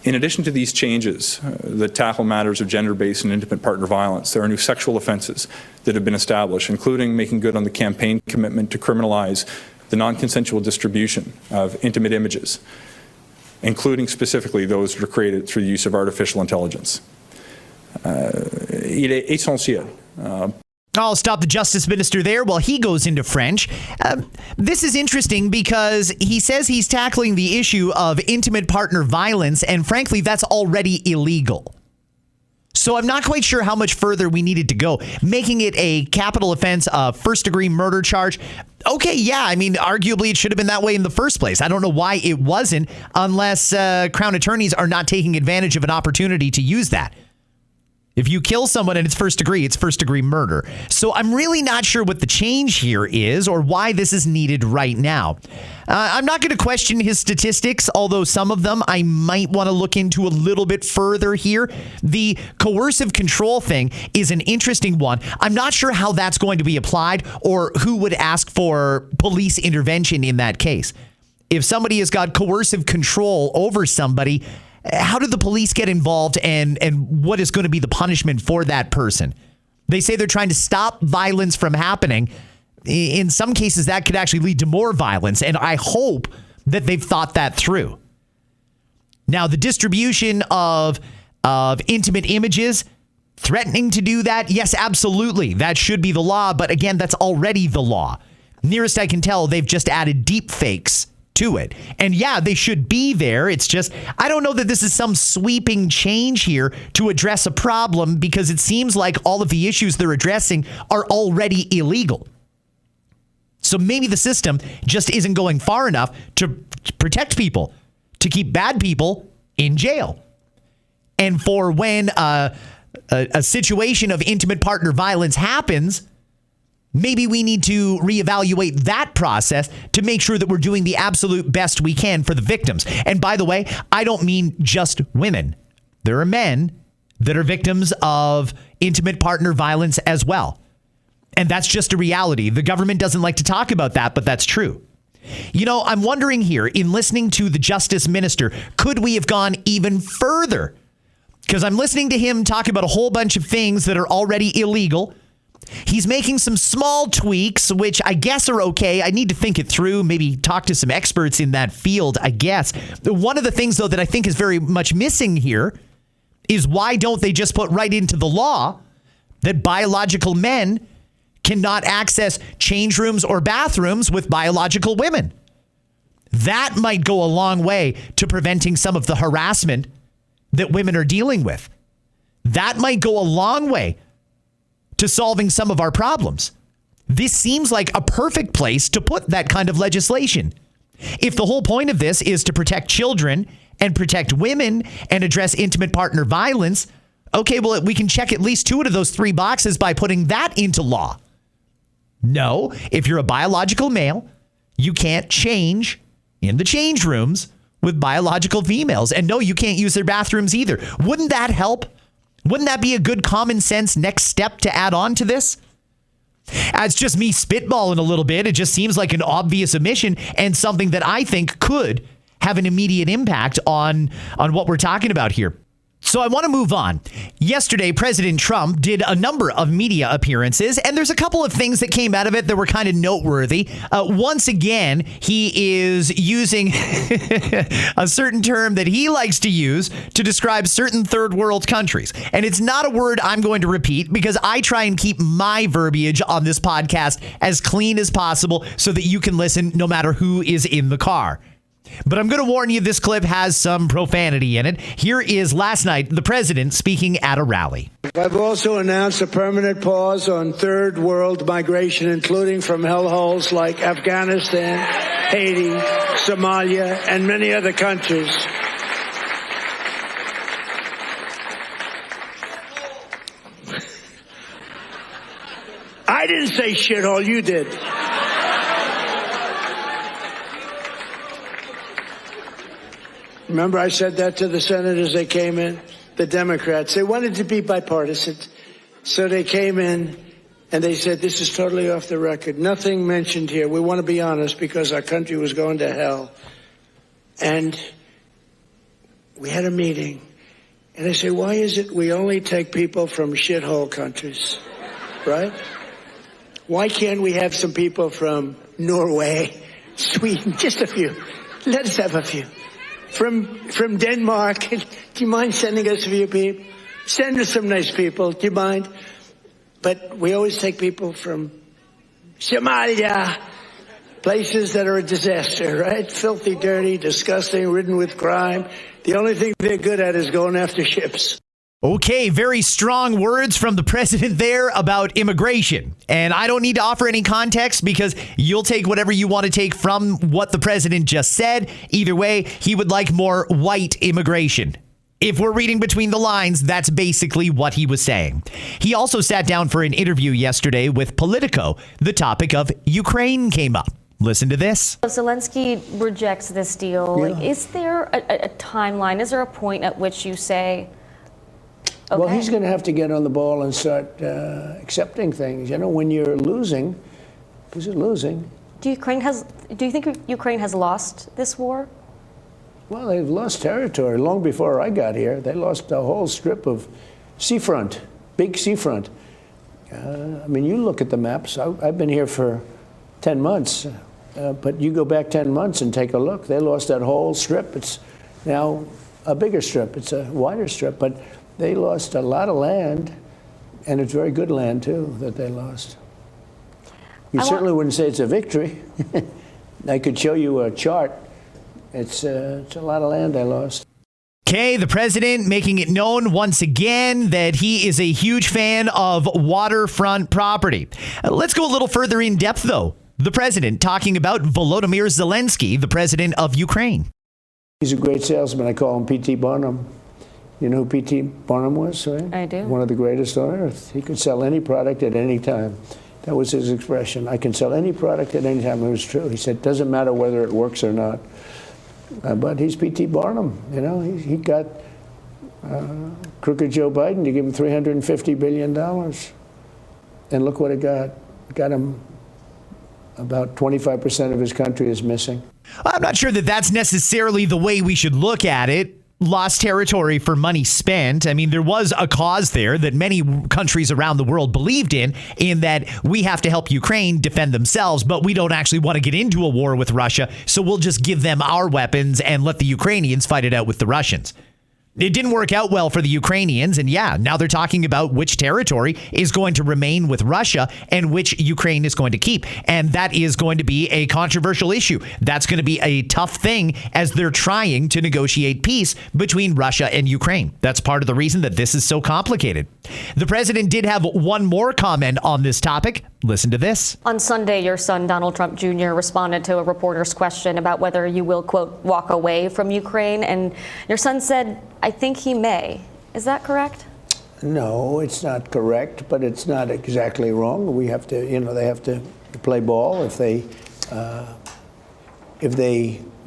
Speaker 7: In addition to these changes that tackle matters of gender-based and intimate partner violence, there are new sexual offences that have been established, including making good on the campaign commitment to criminalise the non-consensual distribution of intimate images, including specifically those that are created through the use of artificial intelligence. Il est essentiel.
Speaker 1: I'll stop the Justice Minister there while he goes into French. This is interesting because he says he's tackling the issue of intimate partner violence, and frankly, that's already illegal. So I'm not quite sure how much further we needed to go. Making it a capital offense, a first-degree murder charge. Okay, yeah, I mean, arguably it should have been that way in the first place. I don't know why it wasn't, unless Crown attorneys are not taking advantage of an opportunity to use that. If you kill someone and it's first degree murder. So I'm really not sure what the change here is or why this is needed right now. I'm not going to question his statistics, although some of them I might want to look into a little bit further here. The coercive control thing is an interesting one. I'm not sure how that's going to be applied or who would ask for police intervention in that case. If somebody has got coercive control over somebody, how do the police get involved and what is going to be the punishment for that person? They say they're trying to stop violence from happening. In some cases, that could actually lead to more violence, and I hope that they've thought that through. Now, the distribution of intimate images, threatening to do that, yes, absolutely. That should be the law, but again, that's already the law. Nearest I can tell, they've just added deep fakes to it. And yeah, they should be there. It's just, I don't know that this is some sweeping change here to address a problem because it seems like all of the issues they're addressing are already illegal. So maybe the system just isn't going far enough to protect people, to keep bad people in jail. And for when a situation of intimate partner violence happens, maybe we need to reevaluate that process to make sure that we're doing the absolute best we can for the victims. And by the way, I don't mean just women. There are men that are victims of intimate partner violence as well. And that's just a reality. The government doesn't like to talk about that, but that's true. You know, I'm wondering here, in listening to the Justice Minister, could we have gone even further? Because I'm listening to him talk about a whole bunch of things that are already illegal. He's making some small tweaks, which I guess are okay. I need to think it through, maybe talk to some experts in that field, I guess. One of the things, though, that I think is very much missing here is why don't they just put right into the law that biological men cannot access change rooms or bathrooms with biological women? That might go a long way to preventing some of the harassment that women are dealing with. That might go a long way to solving some of our problems. This seems like a perfect place to put that kind of legislation. If the whole point of this is to protect children and protect women and address intimate partner violence, okay, well, we can check at least two of those three boxes by putting that into law. No, if you're a biological male, you can't change in the change rooms with biological females. And no, you can't use their bathrooms either. Wouldn't that help? Wouldn't that be a good common sense next step to add on to this? It's just me spitballing a little bit. It just seems like an obvious omission and something that I think could have an immediate impact on what we're talking about here. So I want to move on. Yesterday, President Trump did a number of media appearances, and there's a couple of things that came out of it that were kind of noteworthy. Once again, he is using a certain term that he likes to use to describe certain third world countries. And it's not a word I'm going to repeat because I try and keep my verbiage on this podcast as clean as possible so that you can listen no matter who is in the car. But I'm going to warn you, this clip has some profanity in it. Here is last night, the president speaking at a rally.
Speaker 8: I've also announced a permanent pause on third world migration, including from hellholes like Afghanistan, Haiti, Somalia, and many other countries. I didn't say shithole, you did. Remember I said that to the senators, they came in, the Democrats. They wanted to be bipartisan. So they came in and they said, this is totally off the record. Nothing mentioned here. We want to be honest because our country was going to hell. And we had a meeting. And they say, why is it we only take people from shithole countries, right? Why can't we have some people from Norway, Sweden, just a few? Let us have a few. From Denmark, do you mind sending us a few people? Send us some nice people, do you mind? But we always take people from Somalia, places that are a disaster, right? Filthy, dirty, disgusting, ridden with crime. The only thing they're good at is going after ships.
Speaker 1: Okay, very strong words from the president there about immigration. And I don't need to offer any context because you'll take whatever you want to take from what the president just said. Either way, he would like more white immigration. If we're reading between the lines, that's basically what he was saying. He also sat down for an interview yesterday with Politico. The topic of Ukraine came up. Listen to this.
Speaker 9: If Zelensky rejects this deal, is there a timeline? Is there a point at which you say, okay?
Speaker 8: Well, he's going to have to get on the ball and start accepting things. You know, when you're losing, because you're losing.
Speaker 9: Do you think Ukraine has lost this war?
Speaker 8: Well, they've lost territory long before I got here. They lost a whole strip of seafront, big seafront. I mean, you look at the maps. I've been here for 10 months, but you go back 10 months and take a look. They lost that whole strip. It's now a bigger strip. It's a wider strip, but they lost a lot of land, and it's very good land, too, that they lost. You certainly wouldn't say it's a victory. I could show you a chart. It's a lot of land they lost.
Speaker 1: Okay, the president making it known once again that he is a huge fan of waterfront property. Let's go a little further in depth, though. The president talking about Volodymyr Zelensky, the president of Ukraine.
Speaker 8: He's a great salesman. I call him P.T. Barnum. You know who P.T. Barnum was, right?
Speaker 9: I do.
Speaker 8: One of the greatest on earth. He could sell any product at any time. That was his expression. I can sell any product at any time. It was true. He said, doesn't matter whether it works or not. But he's P.T. Barnum, you know. He got crooked Joe Biden to give him $350 billion. And look what it got. It got him about 25% of his country is missing.
Speaker 1: I'm not sure that that's necessarily the way we should look at it. Lost territory for money spent. I mean, there was a cause there that many countries around the world believed in that we have to help Ukraine defend themselves, but we don't actually want to get into a war with Russia, so we'll just give them our weapons and let the Ukrainians fight it out with the Russians. It didn't work out well for the Ukrainians, and now they're talking about which territory is going to remain with Russia and which Ukraine is going to keep. And that is going to be a controversial issue. That's going to be a tough thing as they're trying to negotiate peace between Russia and Ukraine. That's part of the reason that this is so complicated. The president did have one more comment on this topic. Listen to this.
Speaker 9: On Sunday, your son, Donald Trump Jr., responded to a reporter's question about whether you will, quote, walk away from Ukraine. And your son said, I think he may. Is that correct?
Speaker 8: No, it's not correct, but it's not exactly wrong. We have to, they have to play ball if they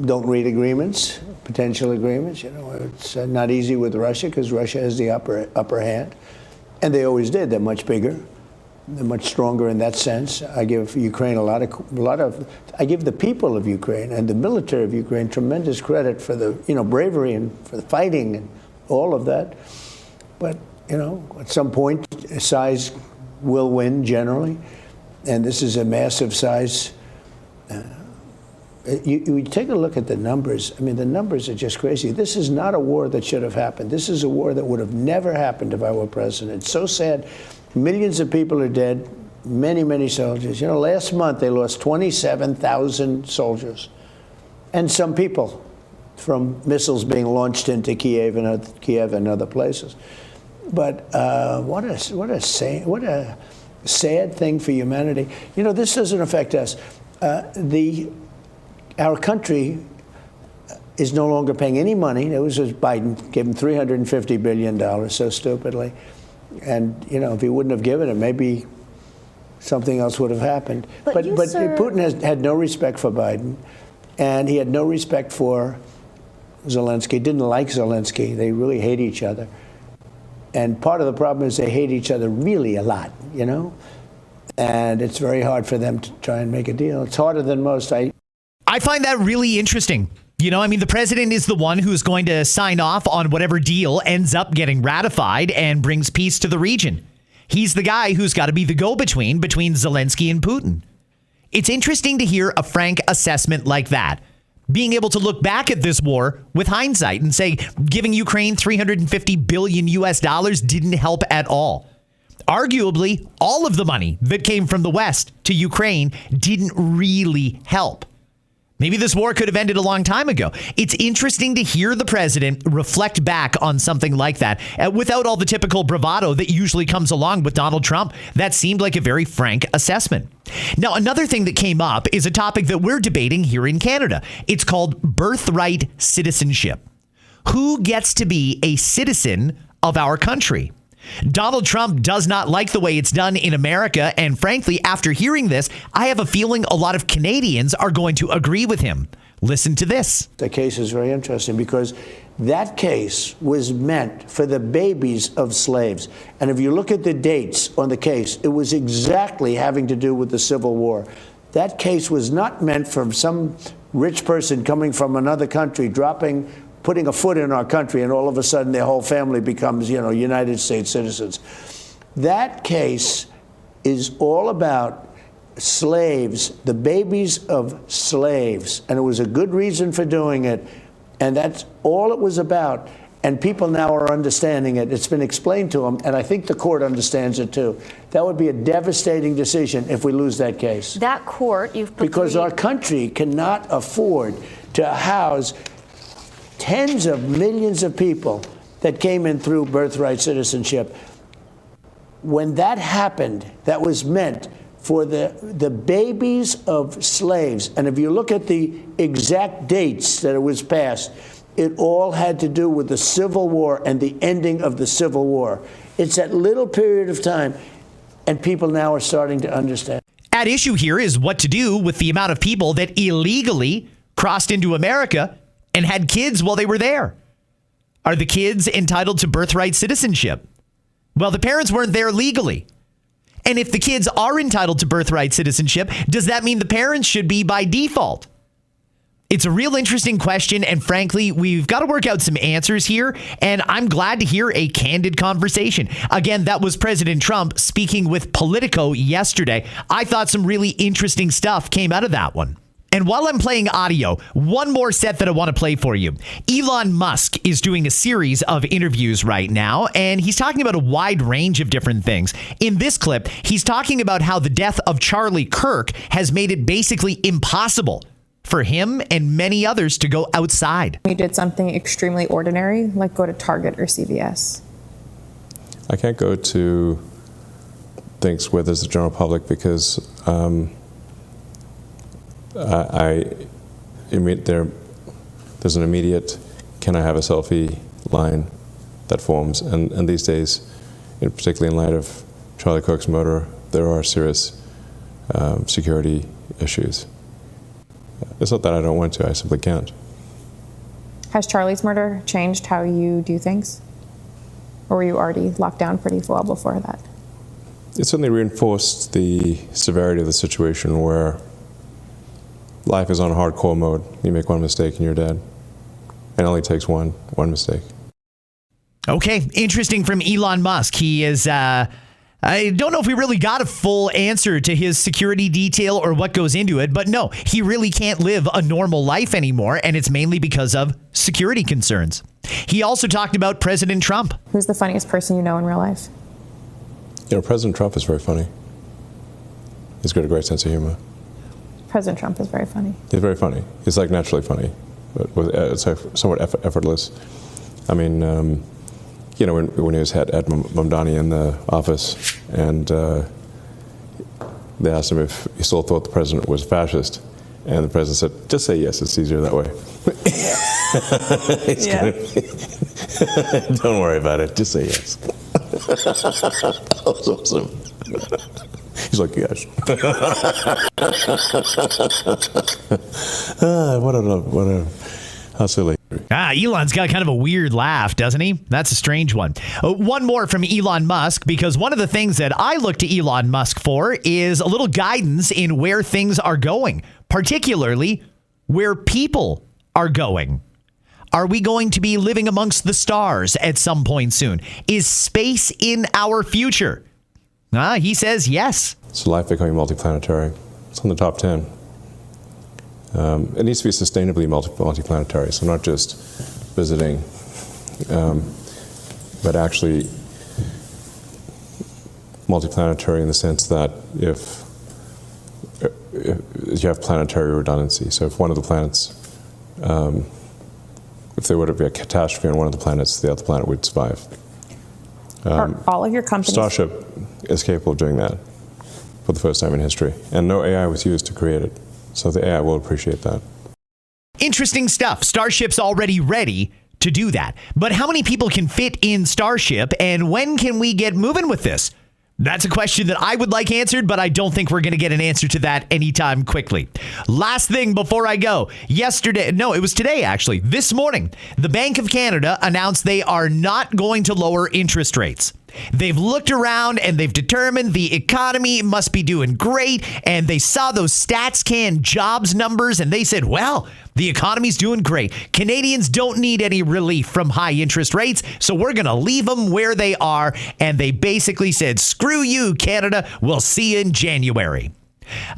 Speaker 8: don't read agreements, potential agreements. It's not easy with Russia because Russia has the upper hand, and they always did. They're much bigger. They're much stronger in that sense. I give Ukraine I give the people of Ukraine and the military of Ukraine tremendous credit for the, bravery and for the fighting and all of that. But, at some point, size will win generally. And this is a massive size. You take a look at the numbers. I mean, the numbers are just crazy. This is not a war that should have happened. This is a war that would have never happened if I were president. It's so sad. Millions of people are dead, many, many soldiers. Last month they lost 27,000 soldiers and some people from missiles being launched into Kiev and other places. But what a sad thing for humanity. This doesn't affect us. Our country is no longer paying any money. It was Biden gave him $350 billion so stupidly. And, if he wouldn't have given it, maybe something else would have happened. But Putin had no respect for Biden, and he had no respect for Zelensky, didn't like Zelensky. They really hate each other. And part of the problem is they hate each other really a lot, And it's very hard for them to try and make a deal. It's harder than most. I
Speaker 1: find that really interesting. The president is the one who's going to sign off on whatever deal ends up getting ratified and brings peace to the region. He's the guy who's got to be the go-between between Zelensky and Putin. It's interesting to hear a frank assessment like that. Being able to look back at this war with hindsight and say, giving Ukraine $350 billion didn't help at all. Arguably, all of the money that came from the West to Ukraine didn't really help. Maybe this war could have ended a long time ago. It's interesting to hear the president reflect back on something like that without all the typical bravado that usually comes along with Donald Trump. That seemed like a very frank assessment. Now, another thing that came up is a topic that we're debating here in Canada. It's called birthright citizenship. Who gets to be a citizen of our country? Donald Trump does not like the way it's done in America. And frankly, after hearing this, I have a feeling a lot of Canadians are going to agree with him. Listen to this.
Speaker 8: The case is very interesting because that case was meant for the babies of slaves. And if you look at the dates on the case, it was exactly having to do with the Civil War. That case was not meant for some rich person coming from another country, putting a foot in our country, and all of a sudden their whole family becomes, United States citizens. That case is all about slaves, the babies of slaves, and it was a good reason for doing it, and that's all it was about. And people now are understanding it. It's been explained to them, and I think the court understands it too. That would be a devastating decision if we lose that case.
Speaker 9: That court, you've put
Speaker 8: because our country cannot afford to house tens of millions of people that came in through birthright citizenship. When that happened, that was meant for the babies of slaves. And if you look at the exact dates that it was passed, it all had to do with the Civil War and the ending of the Civil War. It's that little period of time, and people now are starting to understand.
Speaker 1: At issue here is what to do with the amount of people that illegally crossed into America and had kids while they were there. Are the kids entitled to birthright citizenship? Well, the parents weren't there legally. And if the kids are entitled to birthright citizenship, does that mean the parents should be by default? It's a real interesting question, and frankly, we've got to work out some answers here, and I'm glad to hear a candid conversation. Again, that was President Trump speaking with Politico yesterday. I thought some really interesting stuff came out of that one. And while I'm playing audio, one more set that I want to play for you. Elon Musk is doing a series of interviews right now, and he's talking about a wide range of different things. In this clip, he's talking about how the death of Charlie Kirk has made it basically impossible for him and many others to go outside.
Speaker 10: You did something extremely ordinary, like go to Target or CVS.
Speaker 11: I can't go to things where there's the general public because there's an immediate, can I have a selfie line that forms. And these days, particularly in light of Charlie Kirk's murder, there are serious security issues. It's not that I don't want to, I simply can't.
Speaker 10: Has Charlie's murder changed how you do things? Or were you already locked down pretty well before that?
Speaker 11: It certainly reinforced the severity of the situation where life is on hardcore mode. You make one mistake and you're dead. It only takes one mistake.
Speaker 1: Okay, interesting from Elon Musk. He is, I don't know if we really got a full answer to his security detail or what goes into it, but no, he really can't live a normal life anymore, and it's mainly because of security concerns. He also talked about President Trump.
Speaker 10: Who's the funniest person you know in real life?
Speaker 11: President Trump is very funny. He's got a great sense of humor.
Speaker 10: President Trump is very funny.
Speaker 11: He's very funny. He's like naturally funny, but it's like somewhat effortless. I mean, when he was had Ed Mamdani in the office, and they asked him if he still thought the president was a fascist, and the president said, "Just say yes. It's easier that way." Don't worry about it. Just say yes. That was awesome. He's like, yes. How silly.
Speaker 1: Elon's got kind of a weird laugh, doesn't he? That's a strange one. One more from Elon Musk, because one of the things that I look to Elon Musk for is a little guidance in where things are going, particularly where people are going. Are we going to be living amongst the stars at some point soon? Is space in our future? He says yes.
Speaker 11: It's life becoming multiplanetary. It's on the top 10. It needs to be sustainably multiplanetary, so not just visiting, but actually multiplanetary in the sense that if you have planetary redundancy. So if one of the planets, if there were to be a catastrophe on one of the planets, the other planet would survive.
Speaker 10: Are all of your companies...
Speaker 11: Starship is capable of doing that for the first time in history, and no AI was used to create it. So the AI will appreciate that.
Speaker 1: Interesting stuff. Starship's already ready to do that. But how many people can fit in Starship, and when can we get moving with this? That's a question that I would like answered, but I don't think we're going to get an answer to that anytime quickly. Last thing before I go. It was today actually. This morning, the Bank of Canada announced they are not going to lower interest rates. They've looked around and they've determined the economy must be doing great, and they saw those StatsCan jobs numbers and they said, well, the economy's doing great. Canadians don't need any relief from high interest rates, so we're going to leave them where they are. And they basically said, screw you, Canada. We'll see you in January.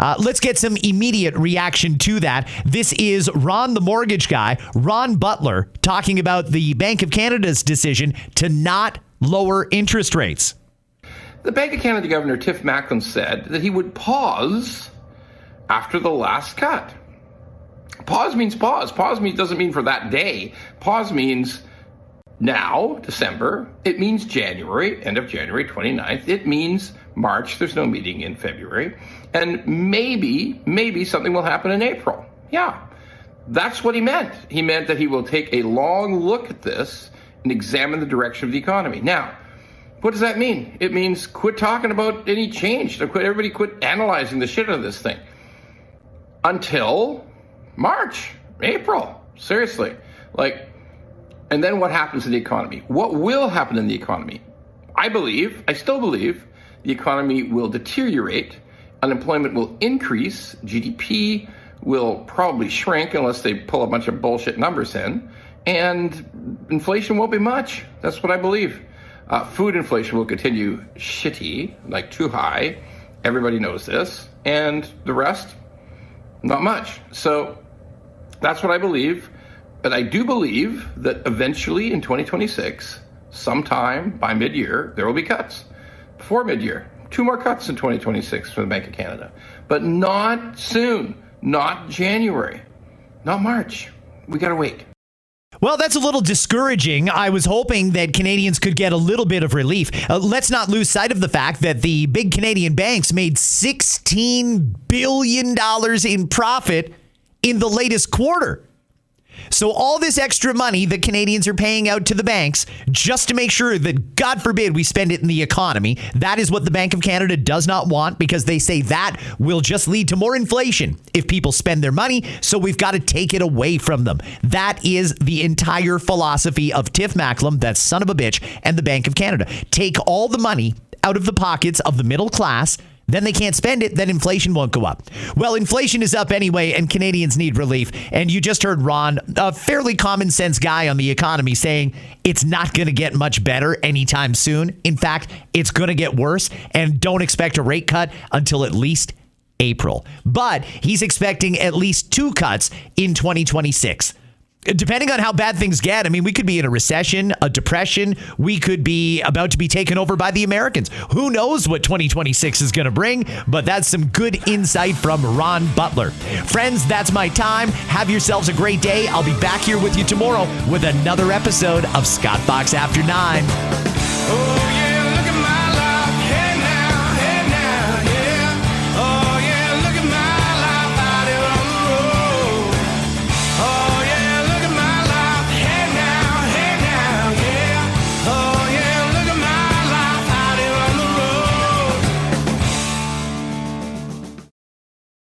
Speaker 1: Let's get some immediate reaction to that. This is Ron, the mortgage guy, Ron Butler, talking about the Bank of Canada's decision to not lower interest rates.
Speaker 12: The Bank of Canada Governor Tiff Macklem said that he would pause after the last cut. Pause means pause. Pause doesn't mean for that day. Pause means now, December. It means January, end of January 29th. It means March. There's no meeting in February. And maybe something will happen in April. Yeah, that's what he meant. He meant that he will take a long look at this and examine the direction of the economy. Now, what does that mean? It means quit talking about any change. Everybody quit analyzing the shit out of this thing. Until March, April. Seriously. And then what happens in the economy? What will happen in the economy? I still believe, the economy will deteriorate, unemployment will increase, GDP will probably shrink unless they pull a bunch of bullshit numbers in, and inflation won't be much. That's what I believe. Food inflation will continue shitty, too high. Everybody knows this. And the rest, not much. So that's what I believe. But I do believe that eventually in 2026, sometime by mid-year, there will be cuts. Before mid-year, 2 more cuts in 2026 for the Bank of Canada. But not soon, not January, not March. We got to wait.
Speaker 1: Well, that's a little discouraging. I was hoping that Canadians could get a little bit of relief. Let's not lose sight of the fact that the big Canadian banks made $16 billion in profit in the latest quarter. So all this extra money that Canadians are paying out to the banks just to make sure that, God forbid, we spend it in the economy, that is what the Bank of Canada does not want, because they say that will just lead to more inflation if people spend their money. So we've got to take it away from them. That is the entire philosophy of Tiff Macklem, that son of a bitch, and the Bank of Canada. Take all the money out of the pockets of the middle class. Then they can't spend it, then inflation won't go up. Well, inflation is up anyway, and Canadians need relief. And you just heard Ron, a fairly common sense guy on the economy, saying it's not going to get much better anytime soon. In fact, it's going to get worse, and don't expect a rate cut until at least April. But he's expecting at least 2 cuts in 2026. Depending on how bad things get, I mean, we could be in a recession, a depression. We could be about to be taken over by the Americans. Who knows what 2026 is going to bring, but that's some good insight from Ron Butler. Friends, that's my time. Have yourselves a great day. I'll be back here with you tomorrow with another episode of Scott Fox After 9.